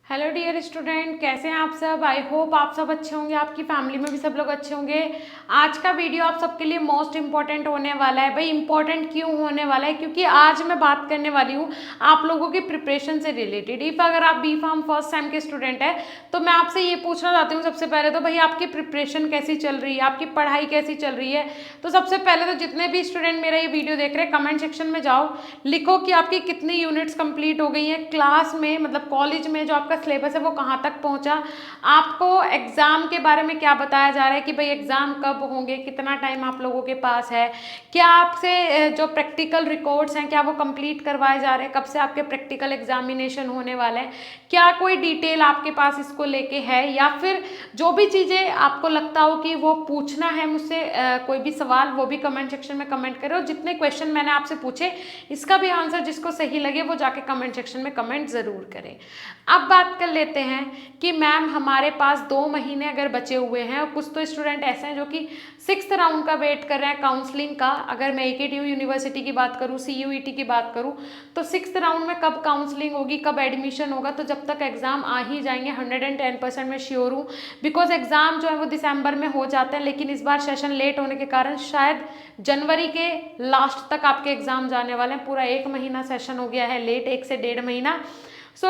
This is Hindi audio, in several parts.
हेलो डियर स्टूडेंट, कैसे हैं आप सब। आई होप आप सब अच्छे होंगे, आपकी फैमिली में भी सब लोग अच्छे होंगे। आज का वीडियो आप सबके लिए मोस्ट इंपॉर्टेंट होने वाला है। भाई इंपॉर्टेंट क्यों होने वाला है? क्योंकि आज मैं बात करने वाली हूँ आप लोगों की प्रिपरेशन से रिलेटेड। इफ अगर आप बी फार्म फर्स्ट सेम के स्टूडेंट है तो मैं आपसे ये पूछना चाहती हूँ सबसे पहले तो भाई आपकी प्रिपरेशन कैसी चल रही है, आपकी पढ़ाई कैसी चल रही है। तो सबसे पहले तो जितने भी स्टूडेंट मेरा ये वीडियो देख रहे हैं, कमेंट सेक्शन में जाओ, लिखो कि आपकी कितनी यूनिट्स कंप्लीट हो गई हैं क्लास में, मतलब कॉलेज में जो आपका सिलेबस है वो कहाँ तक पहुँचा, आपको एग्ज़ाम के बारे में क्या बताया जा रहा है कि भाई एग्ज़ाम कब होंगे, कितना टाइम आप लोगों के पास है, क्या आपसे जो प्रैक्टिकल रिकॉर्ड्स हैं क्या वो कंप्लीट करवाए जा रहे हैं, कब से आपके प्रैक्टिकल एग्जामिनेशन होने वाले हैं, क्या कोई डिटेल आपके पास इसको लेके है, या फिर जो भी चीज़ें आपको लगता हो कि वो पूछना है मुझसे कोई भी सवाल, वो भी कमेंट सेक्शन में कमेंट करो। जितने क्वेश्चन मैंने आपसे पूछे इसका भी आंसर जिसको सही लगे वो जाके कमेंट सेक्शन में कमेंट ज़रूर करें। अब बात कर लेते हैं कि मैम हमारे पास 2 महीने अगर बचे हुए हैं, और कुछ तो स्टूडेंट ऐसे हैं जो कि 6th राउंड का वेट कर रहे हैं काउंसलिंग का। अगर मैं AKTU यूनिवर्सिटी की बात करूँ, CUET की बात करूँ, तो 6th राउंड में कब काउंसलिंग होगी, कब एडमिशन होगा, तो जब तक एग्ज़ाम आ ही जाएंगे 110% मैं श्योर हूँ। बिकॉज एग्ज़ाम जो है वो दिसंबर में हो जाते हैं, लेकिन इस बार सेशन लेट होने के कारण शायद जनवरी के लास्ट तक आपके एग्ज़ाम जाने वाले हैं। पूरा 1 महीना सेशन हो गया है लेट, 1 से 1.5 महीना। सो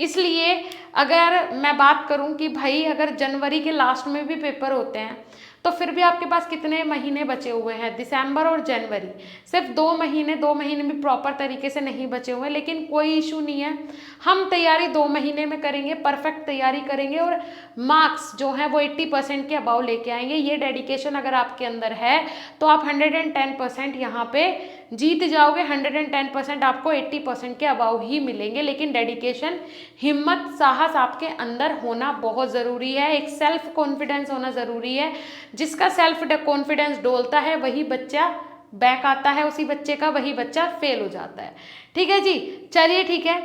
इसलिए अगर मैं बात करूं कि भाई अगर जनवरी के लास्ट में भी पेपर होते हैं तो फिर भी आपके पास कितने महीने बचे हुए हैं, दिसंबर और जनवरी, सिर्फ 2 महीने भी प्रॉपर तरीके से नहीं बचे हुए, लेकिन कोई इशू नहीं है। हम तैयारी 2 महीने में करेंगे, परफेक्ट तैयारी करेंगे और मार्क्स जो है वो 80% के अबाव लेके आएंगे। ये डेडिकेशन अगर आपके अंदर है तो आप 110% यहाँ पे जीत जाओगे। 110% आपको 80% के अबाव ही मिलेंगे, लेकिन डेडिकेशन, हिम्मत, साहस आपके अंदर होना बहुत ज़रूरी है। एक सेल्फ कॉन्फिडेंस होना ज़रूरी है। जिसका सेल्फ कॉन्फिडेंस डोलता है वही बच्चा बैक आता है, उसी बच्चे का वही बच्चा फेल हो जाता है। ठीक है जी, चलिए ठीक है।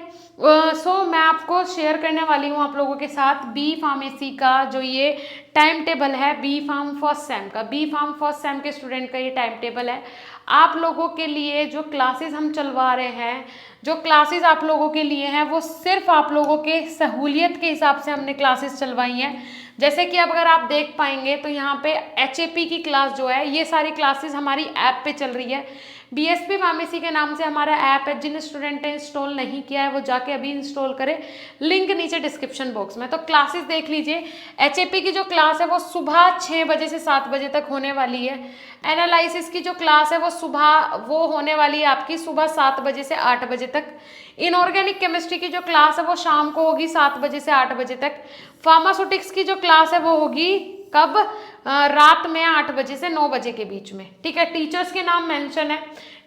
सो मैं आपको शेयर करने वाली हूँ आप लोगों के साथ बी फार्मेसी का जो ये टाइम टेबल है, बी फार्म फर्स्ट सेम का, बी फार्म फर्स्ट सेम के स्टूडेंट का ये टाइम टेबल है। आप लोगों के लिए जो क्लासेस हम चलवा रहे हैं, जो क्लासेस आप लोगों के लिए हैं, वो सिर्फ आप लोगों के सहूलियत के हिसाब से हमने क्लासेस चलवाई हैं। जैसे कि अब अगर आप देख पाएंगे तो यहाँ पे HAP की क्लास जो है, ये सारी क्लासेस हमारी ऐप पे चल रही है। BSP फार्मेसी के नाम से हमारा ऐप है। जिन स्टूडेंट ने इंस्टॉल नहीं किया है वो जाके अभी इंस्टॉल करें, लिंक नीचे डिस्क्रिप्शन बॉक्स में। तो क्लासेस देख लीजिए। HAP की जो क्लास है वो सुबह 6 बजे से 7 बजे तक होने वाली है। एनालिसिस की जो क्लास है वो सुबह वो होने वाली है आपकी सुबह 7 बजे से 8 बजे तक। इनऑर्गेनिक केमिस्ट्री की जो क्लास है वो शाम को होगी 7 बजे से 8 बजे तक। फार्मास्यूटिक्स की जो क्लास है वो होगी कब? रात में 8 बजे से 9 बजे के बीच में। ठीक है, टीचर्स के नाम मेंशन है।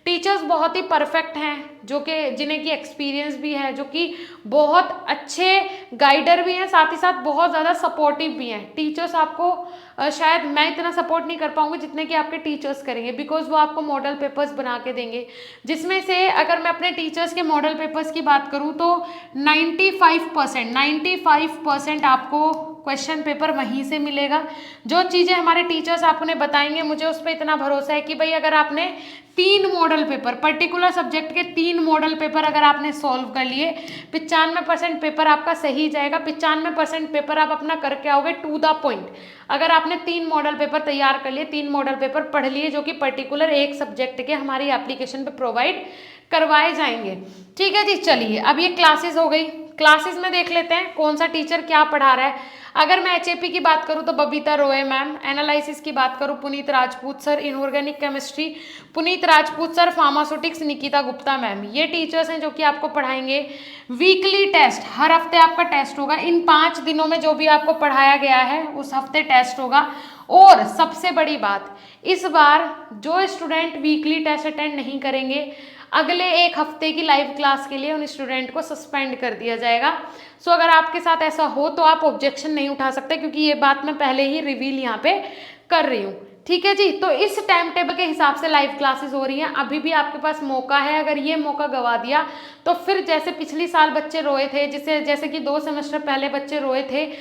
टीचर्स बहुत ही परफेक्ट हैं, जो कि जिन्हें की एक्सपीरियंस भी है, जो कि बहुत अच्छे गाइडर भी हैं, साथ ही साथ बहुत ज़्यादा सपोर्टिव भी हैं। टीचर्स आपको शायद मैं इतना सपोर्ट नहीं कर पाऊंगी जितने कि आपके टीचर्स करेंगे, बिकॉज वो आपको मॉडल पेपर्स बना के देंगे, जिसमें से अगर मैं अपने टीचर्स के मॉडल पेपर्स की बात करूँ तो 95% आपको क्वेश्चन पेपर वहीं से मिलेगा। जो चीज़ें हमारे टीचर्स आपने बताएंगे, मुझे उस पर इतना भरोसा है कि भाई अगर आपने 3 मॉडल पेपर, पर्टिकुलर सब्जेक्ट के 3 मॉडल पेपर अगर आपने सॉल्व कर लिए, 95% पेपर आपका सही जाएगा। 95% पेपर आप अपना करके आओगे टू द पॉइंट। अगर आपने 3 मॉडल पेपर तैयार कर लिए, 3 मॉडल पेपर पढ़ लिए जो कि पर्टिकुलर एक सब्जेक्ट के हमारी एप्लीकेशन पे प्रोवाइड करवाए जाएंगे। ठीक है जी, चलिए अब ये क्लासेस हो गई। क्लासेस में देख लेते हैं कौन सा टीचर क्या पढ़ा रहा है। अगर मैं HAP की बात करूं तो बबीता रॉय मैम, एनालिसिस की बात करूं Puneet Rajput sir, inorganic chemistry Puneet Rajput sir, pharmaceutics Nikita Gupta ma'am, ये टीचर्स हैं जो कि आपको पढ़ाएंगे। वीकली टेस्ट, हर हफ्ते आपका टेस्ट होगा। इन 5 दिनों में जो भी आपको पढ़ाया गया है उस हफ्ते टेस्ट होगा। और सबसे बड़ी बात, इस बार जो स्टूडेंट वीकली टेस्ट अटेंड नहीं करेंगे, अगले 1 हफ्ते की लाइव क्लास के लिए उन स्टूडेंट को सस्पेंड कर दिया जाएगा। सो अगर आपके साथ ऐसा हो तो आप ऑब्जेक्शन नहीं उठा सकते, क्योंकि ये बात मैं पहले ही रिवील यहाँ पे कर रही हूँ। ठीक है जी, तो इस टाइम टेबल के हिसाब से लाइव क्लासेस हो रही हैं। अभी भी आपके पास मौका है, अगर ये मौका गवा दिया तो फिर जैसे पिछली साल बच्चे रोए थे, जैसे कि 2 सेमेस्टर पहले बच्चे रोए थे,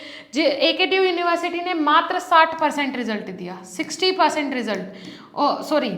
AKTU यूनिवर्सिटी ने मात्र 60% रिजल्ट दिया, 60% रिजल्ट, सॉरी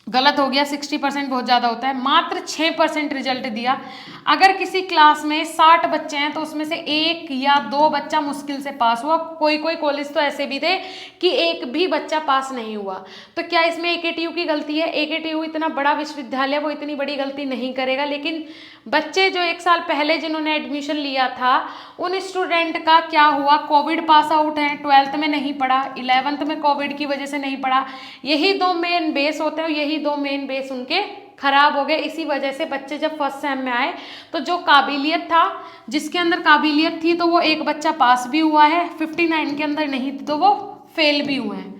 गलत हो गया, 60% बहुत ज़्यादा होता है, मात्र 6% रिजल्ट दिया। अगर किसी क्लास में 60 बच्चे हैं तो उसमें से 1 या 2 बच्चा मुश्किल से पास हुआ। कोई कोई कॉलेज तो ऐसे भी थे कि 1 भी बच्चा पास नहीं हुआ। तो क्या इसमें AKTU की गलती है? AKTU इतना बड़ा विश्वविद्यालय, वो इतनी बड़ी गलती नहीं करेगा, लेकिन बच्चे जो 1 साल पहले जिन्होंने एडमिशन लिया था उन स्टूडेंट का क्या हुआ? कोविड पास आउट है, 12th में नहीं पढ़ा, 11th में कोविड की वजह से नहीं पढ़ा। यही 2 मेन बेस होते हैं, यही 2 मेन बेस उनके खराब हो गए। इसी वजह से बच्चे जब फर्स्ट सेम में आए तो जो काबिलियत था, जिसके अंदर काबिलियत थी, तो वो एक बच्चा पास भी हुआ है, 59 के अंदर नहीं थी तो वो फेल भी हुए हैं।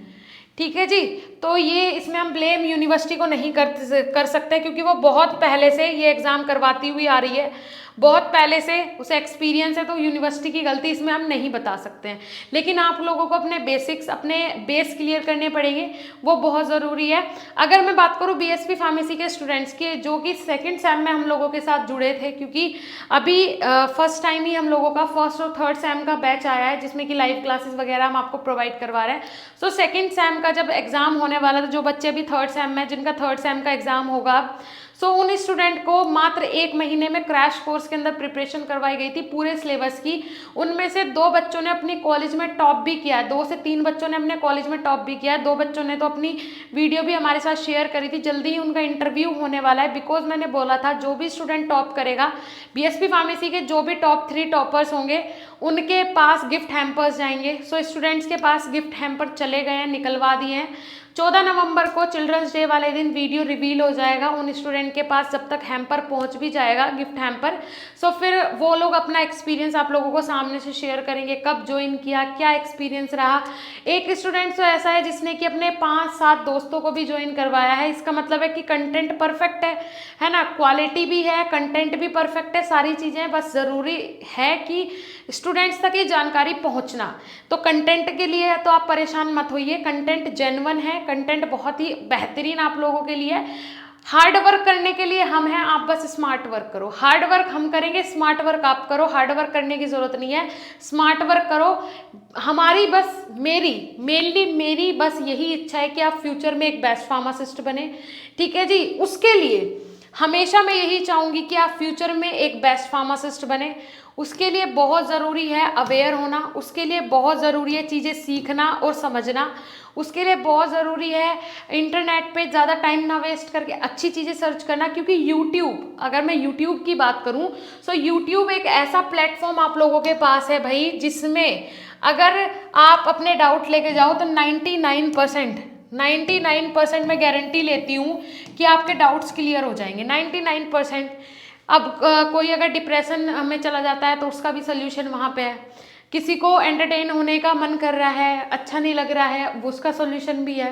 ठीक है जी। तो ये इसमें हम ब्लेम यूनिवर्सिटी को नहीं कर सकते, क्योंकि वो बहुत पहले से ये एग्ज़ाम करवाती हुई आ रही है, बहुत पहले से उसे एक्सपीरियंस है, तो यूनिवर्सिटी की गलती इसमें हम नहीं बता सकते हैं। लेकिन आप लोगों को अपने बेसिक्स, अपने बेस क्लियर करने पड़ेंगे, वो बहुत ज़रूरी है। अगर मैं बात करूँ BSP फार्मेसी के स्टूडेंट्स के, जो कि सेकेंड सेम में हम लोगों के साथ जुड़े थे, क्योंकि अभी फर्स्ट टाइम ही हम लोगों का फर्स्ट और थर्ड सेम का बैच आया है, जिसमें कि लाइव क्लासेस वगैरह हम आपको प्रोवाइड करवा रहे हैं। सो सेकेंड सेम का जब एग्ज़ाम होने वाला था, जो बच्चे अभी थर्ड सेम में, जिनका थर्ड सेम का एग्ज़ाम होगा, सो उन स्टूडेंट को मात्र 1 महीने में क्रैश कोर्स के अंदर प्रिपरेशन करवाई गई थी पूरे सिलेबस की। उनमें से 2 बच्चों ने अपनी कॉलेज में टॉप भी किया है, 2 से 3 बच्चों ने अपने कॉलेज में टॉप भी किया है। 2 बच्चों ने तो अपनी वीडियो भी हमारे साथ शेयर करी थी। जल्दी ही उनका इंटरव्यू होने वाला है, बिकॉज मैंने बोला था जो भी स्टूडेंट टॉप करेगा, BSP फार्मेसी के जो भी टॉप 3 टॉपर्स होंगे, उनके पास गिफ्ट हैम्पर्स जाएंगे। सो स्टूडेंट्स के पास गिफ्ट हैम्पर चले गए हैं, निकलवा दिए हैं। 14 नवंबर को चिल्ड्रंस डे वाले दिन वीडियो रिवील हो जाएगा उन स्टूडेंट के पास, जब तक हैम्पर पहुंच भी जाएगा, गिफ्ट हैम्पर। सो फिर वो लोग अपना एक्सपीरियंस आप लोगों को सामने से शेयर करेंगे, कब ज्वाइन किया, क्या एक्सपीरियंस रहा। एक स्टूडेंट तो ऐसा है जिसने कि अपने 5-7 दोस्तों को भी ज्वाइन करवाया है। इसका मतलब है कि कंटेंट परफेक्ट है ना, क्वालिटी भी है, कंटेंट भी परफेक्ट है, सारी चीज़ें, बस ज़रूरी है कि स्टूडेंट्स तक ये जानकारी पहुंचना। तो कंटेंट के लिए तो आप परेशान मत होइए, कंटेंट जेन्युइन है, कंटेंट बहुत ही बेहतरीन आप लोगों के लिए। हार्ड वर्क करने के लिए हम हैं, आप बस स्मार्ट वर्क करो। हार्ड वर्क हम करेंगे, स्मार्ट वर्क आप करो। हार्ड वर्क करने की ज़रूरत नहीं है, स्मार्ट वर्क करो। हमारी बस मेरी बस यही इच्छा है कि आप फ्यूचर में एक बेस्ट फार्मासिस्ट बने। ठीक है जी। उसके लिए हमेशा मैं यही चाहूँगी कि आप फ्यूचर में एक बेस्ट फार्मासिस्ट बने। उसके लिए बहुत ज़रूरी है अवेयर होना, उसके लिए बहुत ज़रूरी है चीज़ें सीखना और समझना, उसके लिए बहुत ज़रूरी है इंटरनेट पे ज़्यादा टाइम ना वेस्ट करके अच्छी चीज़ें सर्च करना। क्योंकि यूट्यूब, अगर मैं यूट्यूब की बात करूं, सो यूट्यूब एक ऐसा प्लेटफॉर्म आप लोगों के पास है भाई, जिसमें अगर आप अपने डाउट लेके जाओ तो 99% मैं गारंटी लेती हूँ कि आपके डाउट्स क्लियर हो जाएंगे, 99%। अब कोई अगर डिप्रेशन में चला जाता है तो उसका भी सोल्यूशन वहाँ पे है। किसी को एंटरटेन होने का मन कर रहा है, अच्छा नहीं लग रहा है, वो उसका सोल्यूशन भी है।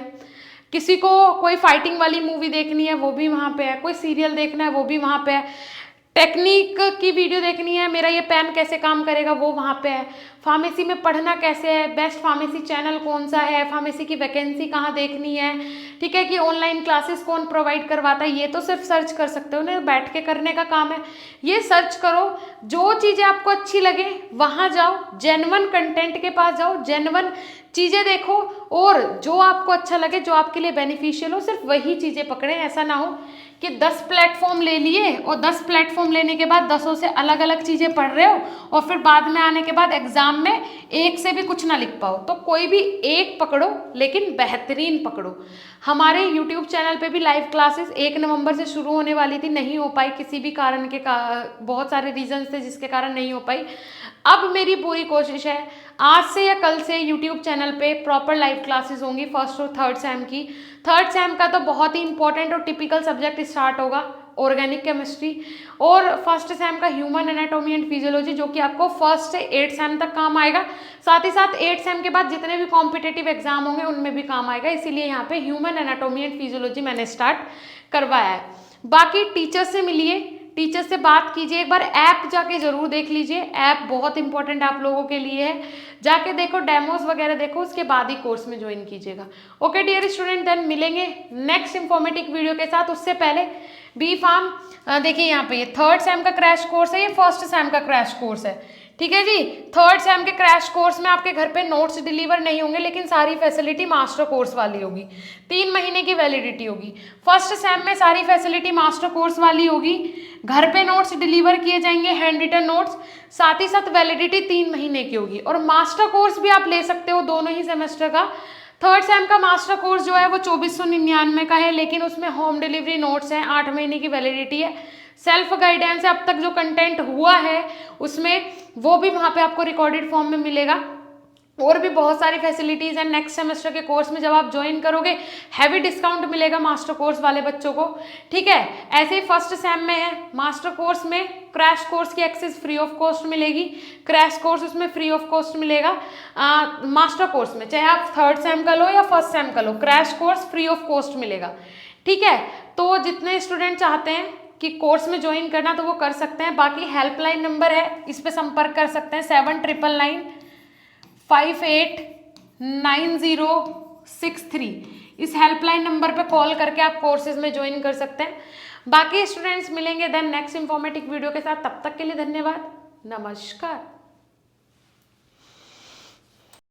किसी को कोई फाइटिंग वाली मूवी देखनी है, वो भी वहाँ पे है। कोई सीरियल देखना है, वो भी वहाँ पे है। टेक्निक की वीडियो देखनी है, मेरा ये पेन कैसे काम करेगा, वो वहाँ पे है। फार्मेसी में पढ़ना कैसे है, बेस्ट फार्मेसी चैनल कौन सा है, फार्मेसी की वैकेंसी कहाँ देखनी है, ठीक है, कि ऑनलाइन क्लासेस कौन प्रोवाइड करवाता है, ये तो सिर्फ सर्च कर सकते हो ना, बैठ के करने का काम है। ये सर्च करो, जो चीज़ें आपको अच्छी लगे वहाँ जाओ, जेन्युइन कंटेंट के पास जाओ, जेन्युइन चीज़ें देखो, और जो आपको अच्छा लगे, जो आपके लिए बेनिफिशियल हो, सिर्फ वही चीज़ें पकड़ें। ऐसा ना हो कि 10 प्लेटफॉर्म ले लिए और 10 प्लेटफॉर्म लेने के बाद 10 से अलग अलग चीज़ें पढ़ रहे हो और फिर बाद में आने के बाद एग्जाम में एक से भी कुछ ना लिख पाओ। तो कोई भी एक पकड़ो, लेकिन बेहतरीन पकड़ो। हमारे यूट्यूब चैनल पे भी लाइव क्लासेस 1 नवंबर से शुरू होने वाली थी, नहीं हो पाई किसी भी कारण के, बहुत सारे रीजंस थे जिसके कारण नहीं हो पाई। अब मेरी पूरी कोशिश है, आज से या कल से यूट्यूब चैनल पे प्रॉपर लाइव क्लासेस होंगी फर्स्ट और थर्ड सेम की। थर्ड सेम का तो बहुत ही इंपॉर्टेंट और टिपिकल सब्जेक्ट स्टार्ट होगा, ऑर्गेनिक केमिस्ट्री, और फर्स्ट सेम का ह्यूमन एनाटॉमी एंड फिजियोलॉजी, जो कि आपको फर्स्ट से 8 सेम तक काम आएगा। साथ ही साथ 8 सेम के बाद जितने भी कॉम्पिटेटिव एग्जाम होंगे उनमें भी काम आएगा, इसीलिए यहाँ पे ह्यूमन एनाटॉमी एंड फिजियोलॉजी मैंने स्टार्ट करवाया है। बाकी टीचर से मिलिए, टीचर से बात कीजिए, एक बार ऐप जाके जरूर देख लीजिए, ऐप बहुत इंपॉर्टेंट आप लोगों के लिए है। जाके देखो, डेमोज वगैरह देखो, उसके बाद ही कोर्स में ज्वाइन कीजिएगा। ओके डियर स्टूडेंट, देन मिलेंगे नेक्स्ट इंफॉर्मेटिव वीडियो के साथ। उससे पहले बी फार्म देखिए, यहाँ पे ये थर्ड सेम का क्रैश कोर्स है, ये फर्स्ट सेम का क्रैश कोर्स है, ठीक है जी। थर्ड सेम के क्रैश कोर्स में आपके घर पे नोट्स डिलीवर नहीं होंगे, लेकिन सारी फैसिलिटी मास्टर कोर्स वाली होगी, 3 महीने की वैलिडिटी होगी। फर्स्ट सेम में सारी फैसिलिटी मास्टर कोर्स वाली होगी, घर पे नोट्स डिलीवर किए जाएंगे, हैंड रिटन नोट्स, साथ ही साथ वैलिडिटी 3 महीने की होगी। और मास्टर कोर्स भी आप ले सकते हो दोनों ही सेमेस्टर का। थर्ड सेम का मास्टर कोर्स जो है वो 2499 का है, लेकिन उसमें होम डिलीवरी नोट्स हैं, 8 महीने की वैलिडिटी है, सेल्फ गाइडेंस है, अब तक जो कंटेंट हुआ है उसमें वो भी वहाँ पे आपको रिकॉर्डेड फॉर्म में मिलेगा। और भी बहुत सारी फैसिलिटीज़ हैं। नेक्स्ट सेमेस्टर के कोर्स में जब आप ज्वाइन करोगे हैवी डिस्काउंट मिलेगा मास्टर कोर्स वाले बच्चों को, ठीक है। ऐसे ही फर्स्ट सेम में है, मास्टर कोर्स में क्रैश कोर्स की एक्सेस फ्री ऑफ कॉस्ट मिलेगी, क्रैश कोर्स उसमें फ्री ऑफ कॉस्ट मिलेगा। मास्टर कोर्स में चाहे आप थर्ड सेम का लो या फर्स्ट सेम का लो, crash course free of cost मिलेगा, ठीक है। तो जितने स्टूडेंट चाहते हैं कि कोर्स में ज्वाइन करना तो वो कर सकते हैं। बाकी हेल्पलाइन नंबर है, इस पर संपर्क कर सकते हैं, 7999589063। इस हेल्पलाइन नंबर पे कॉल करके आप कोर्सेज में ज्वाइन कर सकते हैं। बाकी स्टूडेंट्स मिलेंगे देन नेक्स्ट इंफॉर्मेटिव वीडियो के साथ, तब तक के लिए धन्यवाद, नमस्कार।